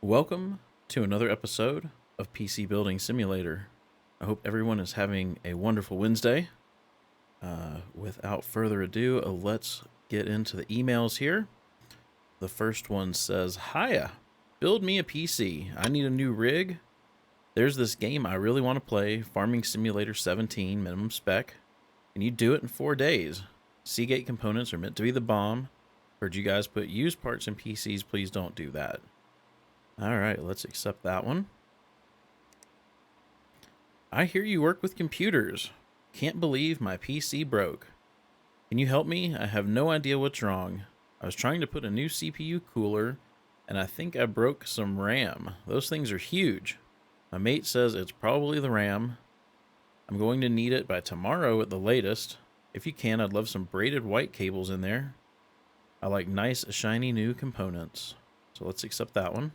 Welcome to another episode of PC Building Simulator. I hope everyone is having a wonderful Wednesday. Without further ado, let's get into the emails here. The first one says, Hiya, build me a PC. I need a new rig. There's this game I really want to play, Farming Simulator 17, minimum spec. Can you do it in 4 days? Seagate components are meant to be the bomb. Heard you guys put used parts in PCs, please don't do that. Alright, let's accept that one. I hear you work with computers. Can't believe my PC broke. Can you help me? I have no idea what's wrong. I was trying to put a new CPU cooler, and I think I broke some RAM. Those things are huge. My mate says it's probably the RAM. I'm going to need it by tomorrow at the latest. If you can, I'd love some braided white cables in there. I like nice, shiny new components. So let's accept that one.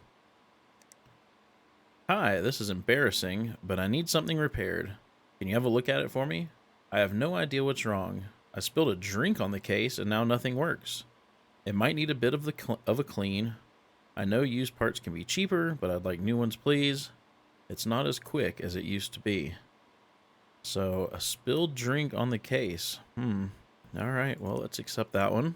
Hi, this is embarrassing, but I need something repaired. Can you have a look at it for me? I have no idea what's wrong. I spilled a drink on the case and now nothing works. It might need a bit of a clean. I know used parts can be cheaper, but I'd like new ones, please. It's not as quick as it used to be. So, a spilled drink on the case. Alright, well, let's accept that one.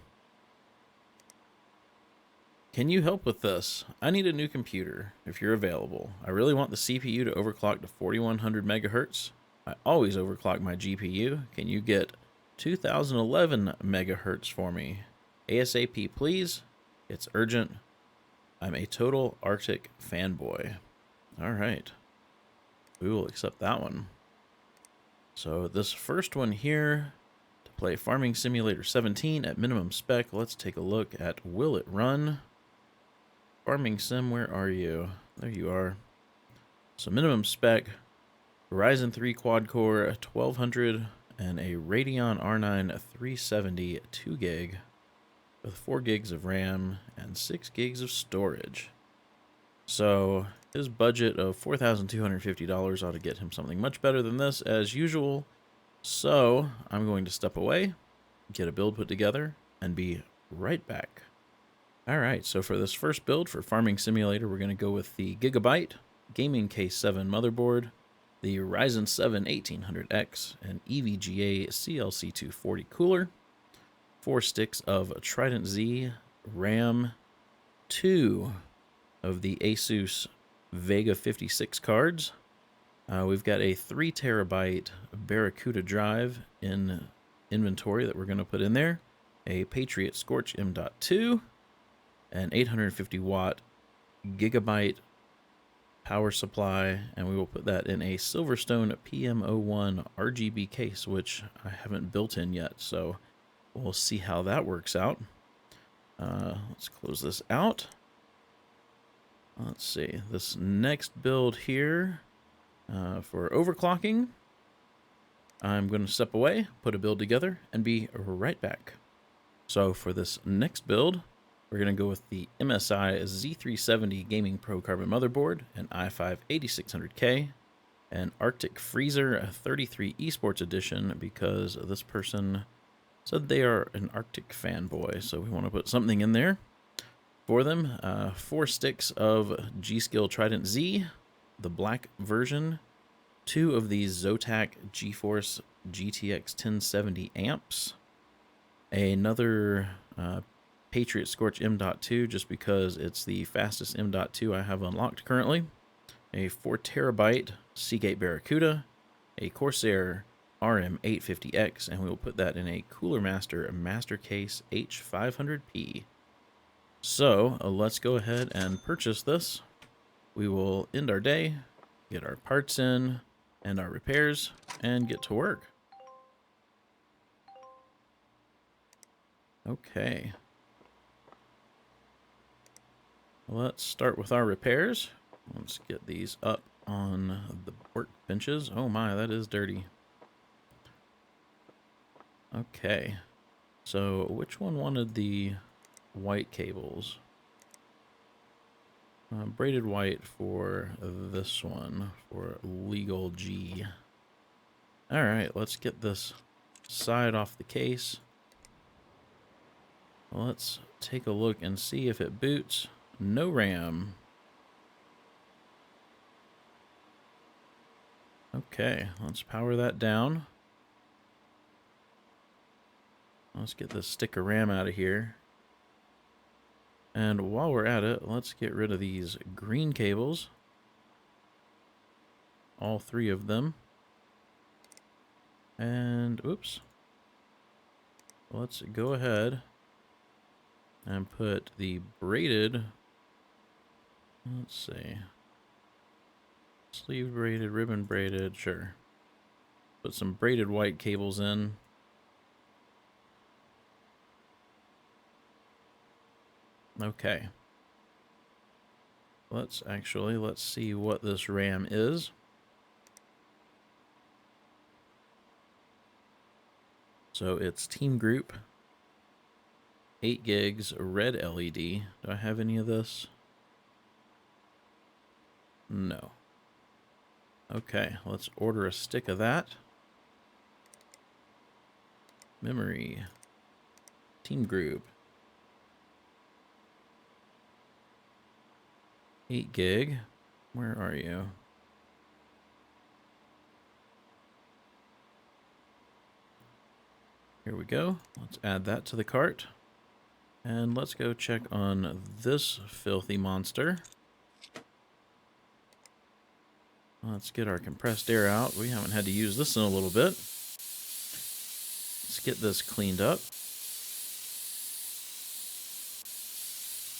Can you help with this? I need a new computer, if you're available. I really want the CPU to overclock to 4100 megahertz. I always overclock my GPU. Can you get 2011 megahertz for me? ASAP, please. It's urgent. I'm a total Arctic fanboy. Alright. We will accept that one. So this first one here, to play Farming Simulator 17 at minimum spec, let's take a look at will it run? Farming Sim, where are you? There you are. So minimum spec, Ryzen 3 quad-core 1200 and a Radeon R9 370 2 gig with 4 gigs of RAM and 6 gigs of storage. So his budget of $4,250 ought to get him something much better than this as usual. So I'm going to step away, get a build put together, and be right back. Alright, so for this first build for Farming Simulator, we're going to go with the Gigabyte Gaming K7 motherboard, the Ryzen 7 1800X, and EVGA CLC240 cooler, 4 sticks of Trident Z RAM, 2 of the Asus Vega 56 cards. We've got a 3 terabyte Barracuda drive in inventory that we're going to put in there, a Patriot Scorch M.2, an 850 watt Gigabyte power supply, and we will put that in a Silverstone PM01 RGB case, which I haven't built in yet, so we'll see how that works out. Let's close this out. Let's see, this next build here for overclocking, I'm going to step away, put a build together, and be right back. So for this next build, we're going to go with the MSI Z370 Gaming Pro Carbon motherboard, an i5 8600K, an Arctic Freezer 33 Esports Edition, because this person said they are an Arctic fanboy, so we want to put something in there for them. 4 sticks of G-Skill Trident Z, the black version, 2 of these Zotac GeForce GTX 1070 amps, another Patriot Scorch M.2, just because it's the fastest M.2 I have unlocked currently, a 4 terabyte Seagate Barracuda, a Corsair RM850X, and we will put that in a Cooler Master Mastercase H500P. So let's go ahead and purchase this. We will end our day, get our parts in, and our repairs, and get to work. Okay. Let's start with our repairs. Let's get these up on the workbenches. Oh my, that is dirty. Okay. So which one wanted the white cables? Braided white for this one, for legal G. Alright, let's get this side off the case. Let's take a look and see if it boots. No RAM. Okay, let's power that down. Let's get this stick of RAM out of here. And while we're at it, let's get rid of these green cables. All 3 of them. And, oops. Let's go ahead and put the braided, let's see, sleeve braided, ribbon braided, sure. Put some braided white cables in. Okay. Let's see what this RAM is. So it's Team Group, 8 gigs, red LED. Do I have any of this? No. Okay, let's order a stick of that. Memory, Team Group, 8 gig. Where are you? Here we go. Let's add that to the cart. And let's go check on this filthy monster. Let's get our compressed air out. We haven't had to use this in a little bit. Let's get this cleaned up.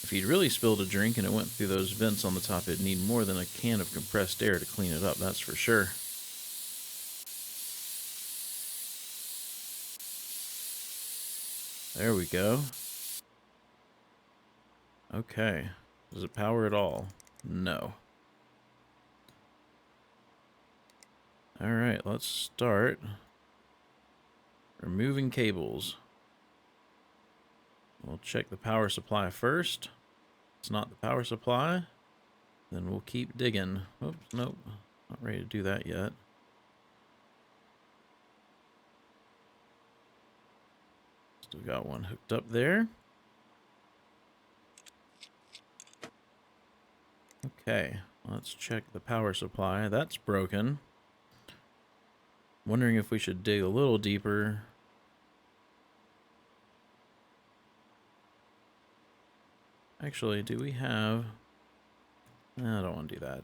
If you'd really spilled a drink and it went through those vents on the top, it'd need more than a can of compressed air to clean it up, that's for sure. There we go. Okay. Does it power at all? No. Alright, let's start removing cables. We'll check the power supply first. It's not the power supply. Then we'll keep digging. Oops, nope. Not ready to do that yet. Still got one hooked up there. Okay, let's check the power supply. That's broken. Wondering if we should dig a little deeper. Actually, do we have... I don't want to do that.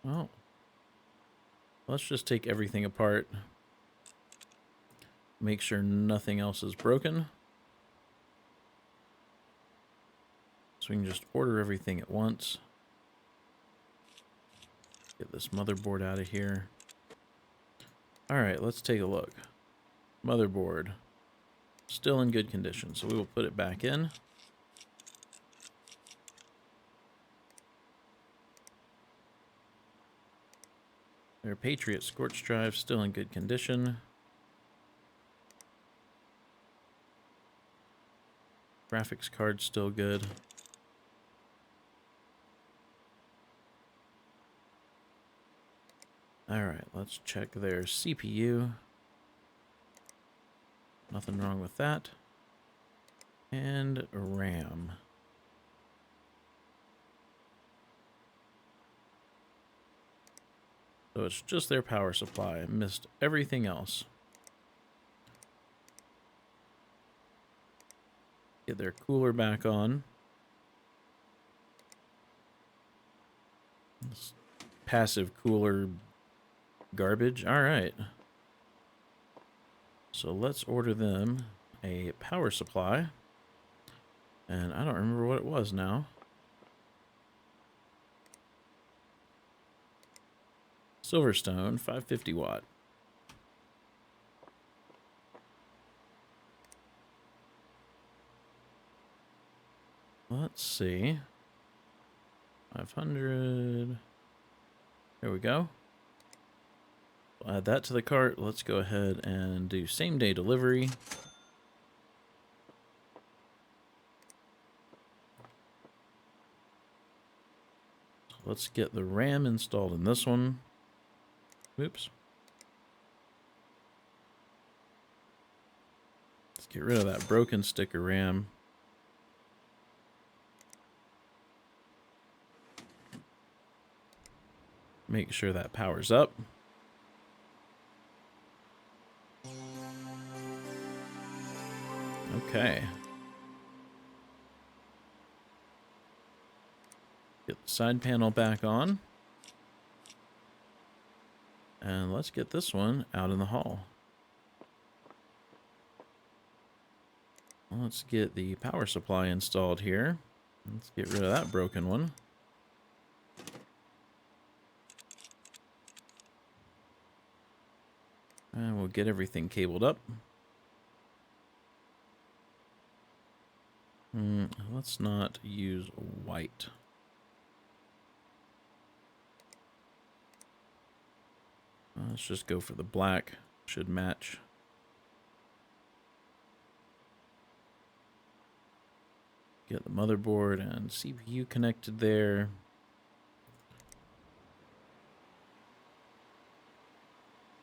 Well, let's just take everything apart. Make sure nothing else is broken. So we can just order everything at once. Get this motherboard out of here. Alright, let's take a look. Motherboard. Still in good condition, so we will put it back in. Their Patriot Scorch Drive, still in good condition. Graphics card still good. Alright, let's check their CPU. Nothing wrong with that. And RAM. So it's just their power supply. I missed everything else. Get their cooler back on. This passive cooler garbage. Alright. So let's order them a power supply. And I don't remember what it was now. Silverstone, 550 watt. Let's see. 500. There we go. We'll add that to the cart. Let's go ahead and do same day delivery. Let's get the RAM installed in this one. Oops. Let's get rid of that broken sticker RAM. make sure that powers up. Okay. Get the side panel back on. And let's get this one out in the hall. Let's get the power supply installed here. Let's get rid of that broken one. And we'll get everything cabled up. Let's not use white. Let's just go for the black. Should match. Get the motherboard and CPU connected there.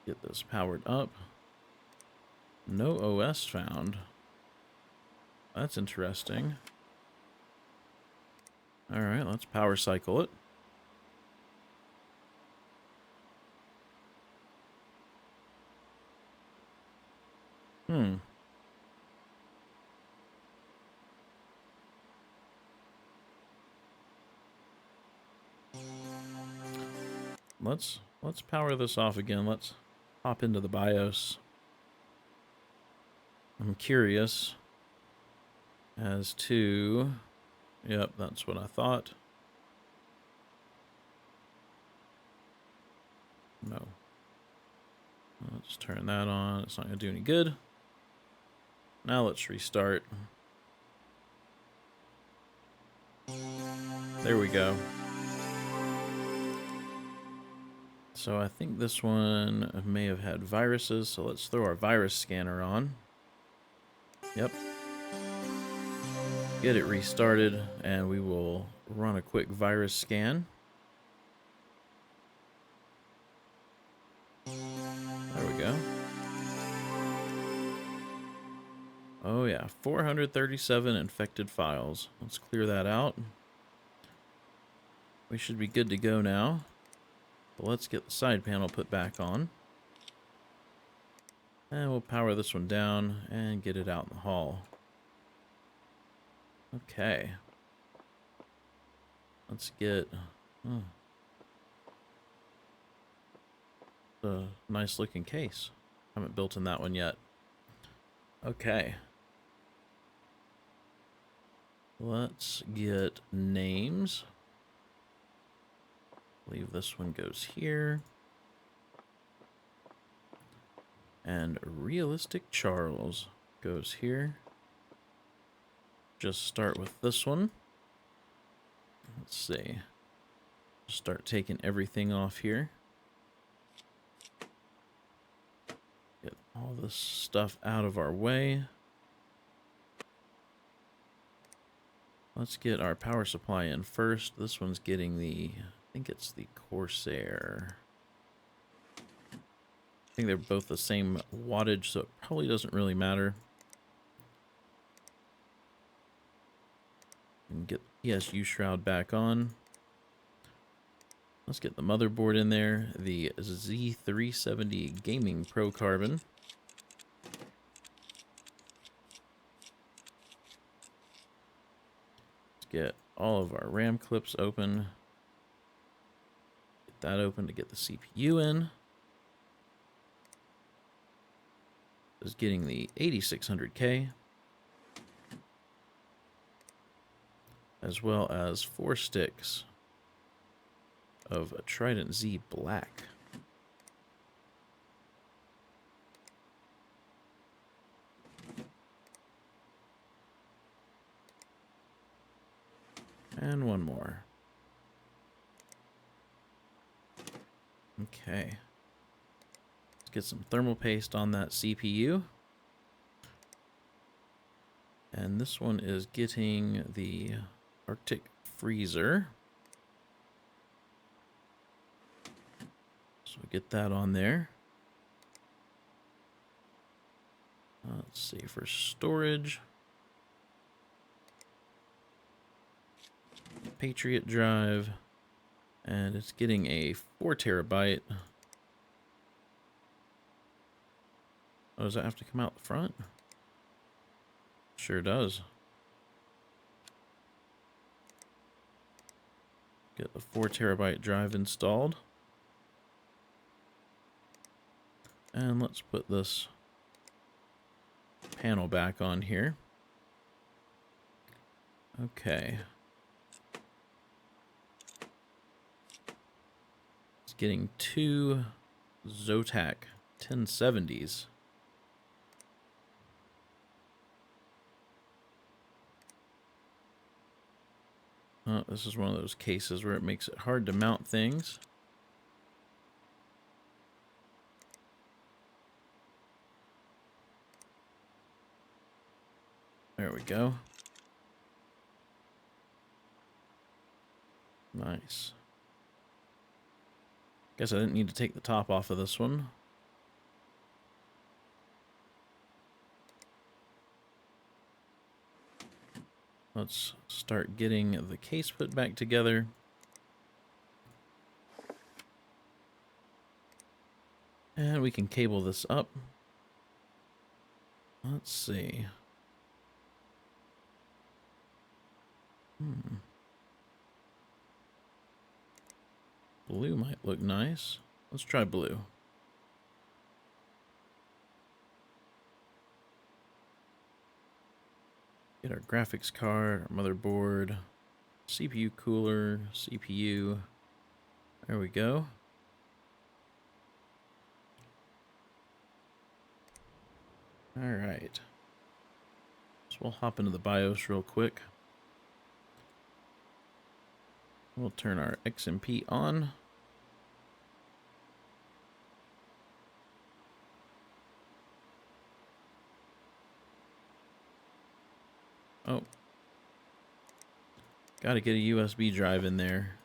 Get this powered up. No OS found. That's interesting. Alright, let's power cycle it. Let's power this off again. Let's hop into the BIOS. I'm curious as to... Yep, that's what I thought. No. Let's turn that on. It's not going to do any good. Now let's restart. There we go. So I think this one may have had viruses, so let's throw our virus scanner on. Yep. Get it restarted, and we will run a quick virus scan. There we go. Oh yeah, 437 infected files. Let's clear that out. We should be good to go now. But let's get the side panel put back on. And we'll power this one down and get it out in the hall. Okay. Let's get... a nice looking case. Haven't built in that one yet. Okay. Let's get names. I believe this one goes here. And Realistic Charles goes here. Just start with this one. Let's see. Start taking everything off here. Get all this stuff out of our way. Let's get our power supply in first. This one's getting the, I think it's the Corsair. I think they're both the same wattage, so it probably doesn't really matter. And get the ESU shroud back on. Let's get the motherboard in there. The Z370 Gaming Pro Carbon. Let's get all of our RAM clips open. Get that open to get the CPU in. Is getting the 8600K. As well as 4 sticks of a Trident Z Black. And one more. Okay. Let's get some thermal paste on that CPU. And this one is getting the Arctic Freezer. So get that on there. Let's see, for storage. Patriot drive. And it's getting a 4 terabyte. Oh, does that have to come out the front? Sure does. Get the 4 terabyte drive installed. And let's put this panel back on here. Okay. It's getting 2 Zotac 1070s. Oh, this is one of those cases where it makes it hard to mount things. There we go. Nice. Guess I didn't need to take the top off of this one. Let's start getting the case put back together. And we can cable this up. Let's see. Blue might look nice. Let's try blue. Get our graphics card, our motherboard, CPU cooler, CPU. There we go. All right. So we'll hop into the BIOS real quick. We'll turn our XMP on. Oh. Got to get a USB drive in there.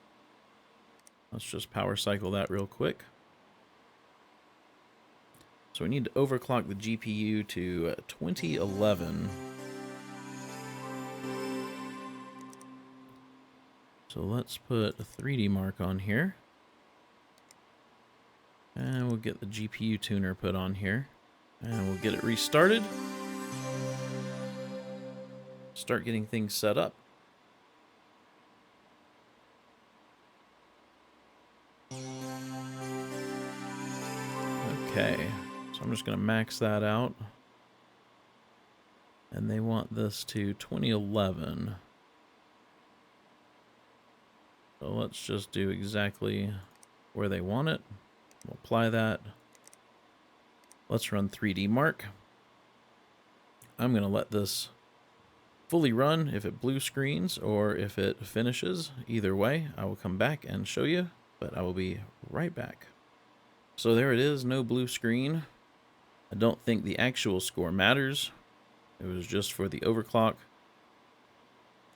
Let's just power cycle that real quick. So we need to overclock the GPU to 2011. So let's put a 3D mark on here. And we'll get the GPU tuner put on here. And we'll get it restarted. Start getting things set up. Okay, so I'm just going to max that out. And they want this to 2011. So let's just do exactly where they want it. We'll apply that. Let's run 3D Mark. I'm going to let this fully run if it blue screens or if it finishes. Either way, I will come back and show you, but I will be right back. So there it is, no blue screen. I don't think the actual score matters. It was just for the overclock.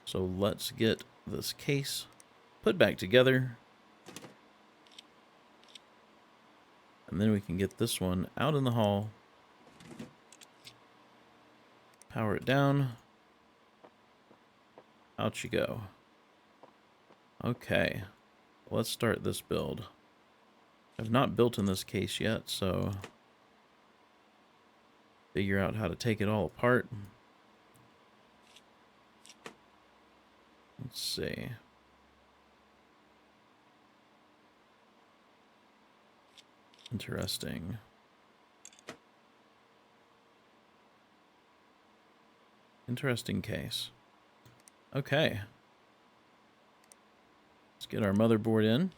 So let's get this case put back together. And then we can get this one out in the hall. Power it down. Out you go. Okay, let's start this build. I've not built in this case yet, so figure out how to take it all apart. Let's see. Interesting. Interesting case. Okay. Let's get our motherboard in.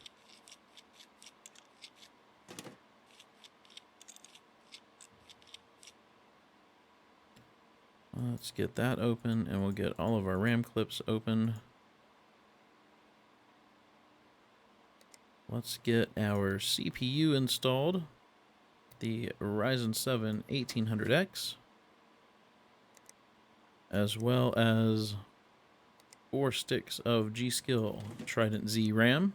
Let's get that open, and we'll get all of our RAM clips open. Let's get our CPU installed. The Ryzen 7 1800X. As well as 4 sticks of G-Skill Trident Z RAM.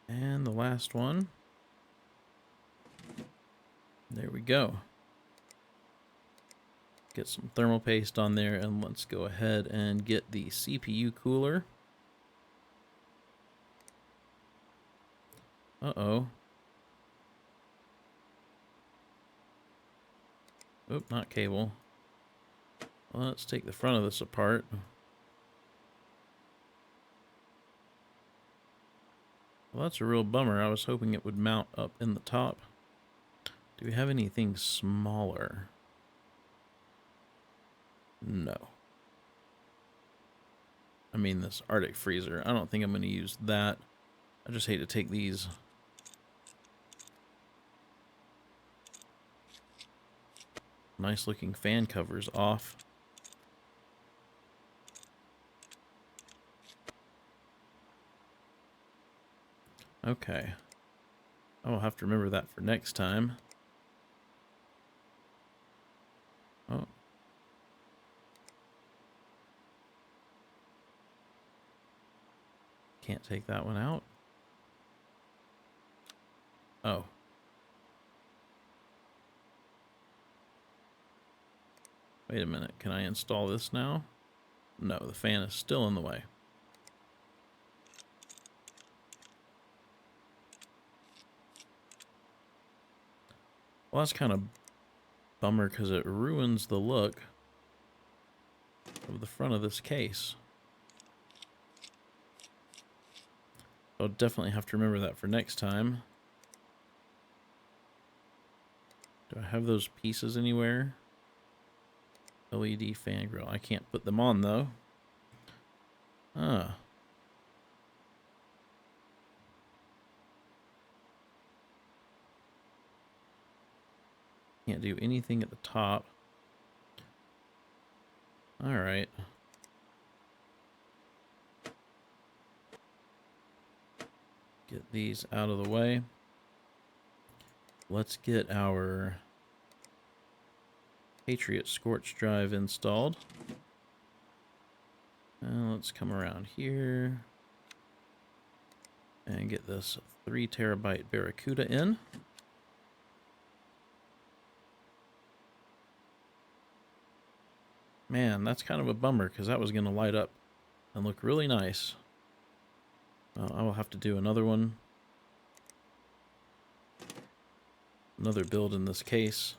And the last one. There we go. get some thermal paste on there, and let's go ahead and get the CPU cooler. Uh-oh. Oop, not cable. Well, let's take the front of this apart. Well, that's a real bummer. I was hoping it would mount up in the top. Do we have anything smaller? No. I mean, this Arctic freezer. I don't think I'm going to use that. I just hate to take these nice looking fan covers off. Okay. I will have to remember that for next time. Oh. Can't take that one out. Oh. Wait a minute. Can I install this now? No, the fan is still in the way. Well, that's kind of bummer because it ruins the look of the front of this case. I'll definitely have to remember that for next time. Do I have those pieces anywhere? LED fan grill. I can't put them on though. Ah. Can't do anything at the top. Alright. Get these out of the way. Let's get our Patriot Scorch drive installed. And let's come around here and get this 3 terabyte Barracuda in. Man, that's kind of a bummer because that was going to light up and look really nice. I will have to do another one. Another build in this case.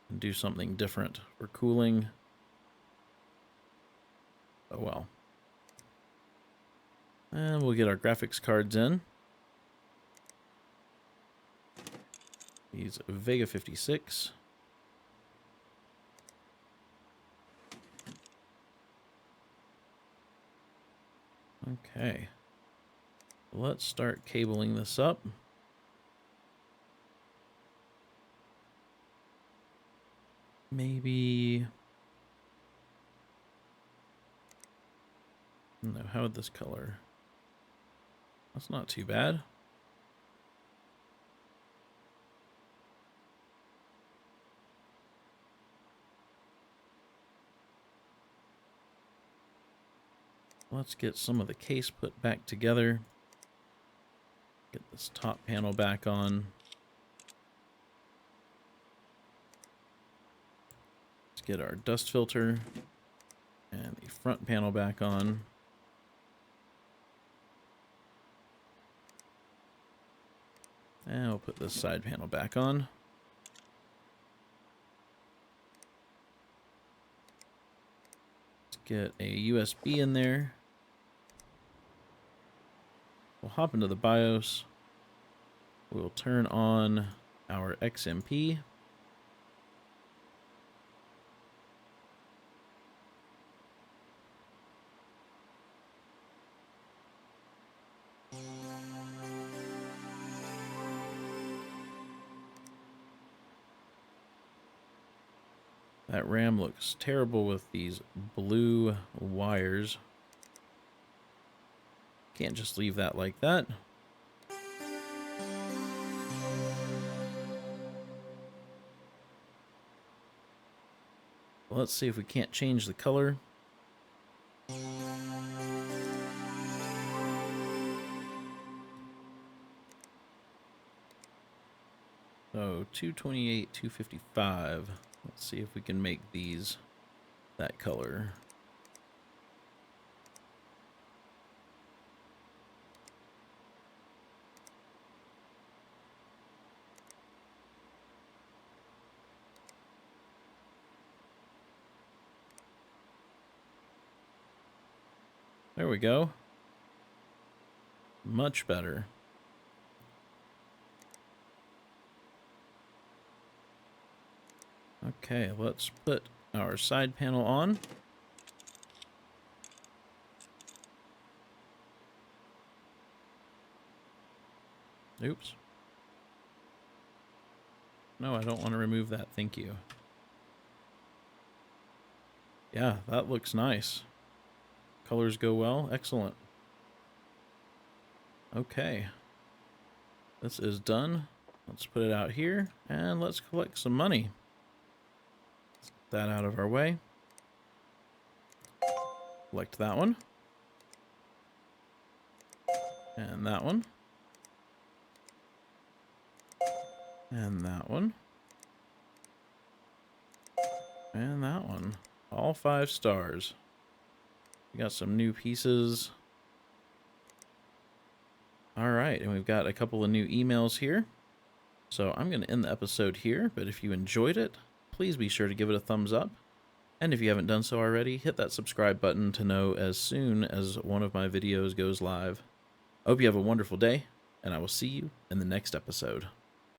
And do something different for cooling. Oh well. And we'll get our graphics cards in. These Vega 56. Okay. Let's start cabling this up. Maybe... No, how would this color? That's not too bad. Let's get some of the case put back together. Get this top panel back on. Let's get our dust filter and the front panel back on. And we'll put this side panel back on. Let's get a USB in there. We'll hop into the BIOS. We'll turn on our XMP. That RAM looks terrible with these blue wires. Can't just leave that like that. Let's see if we can't change the color. So 228, 255. Let's see if we can make these that color. There we go. Much better. Okay, let's put our side panel on. Oops. No, I don't want to remove that. Thank you. Yeah, that looks nice. Colors go well. Excellent. Okay. This is done. Let's put it out here and let's collect some money. Let's get that out of our way. Collect that one. And that one. And that one. And that one. All 5 stars. We got some new pieces. All right, and we've got a couple of new emails here. So I'm going to end the episode here, but if you enjoyed it, please be sure to give it a thumbs up. And if you haven't done so already, hit that subscribe button to know as soon as one of my videos goes live. I hope you have a wonderful day, and I will see you in the next episode.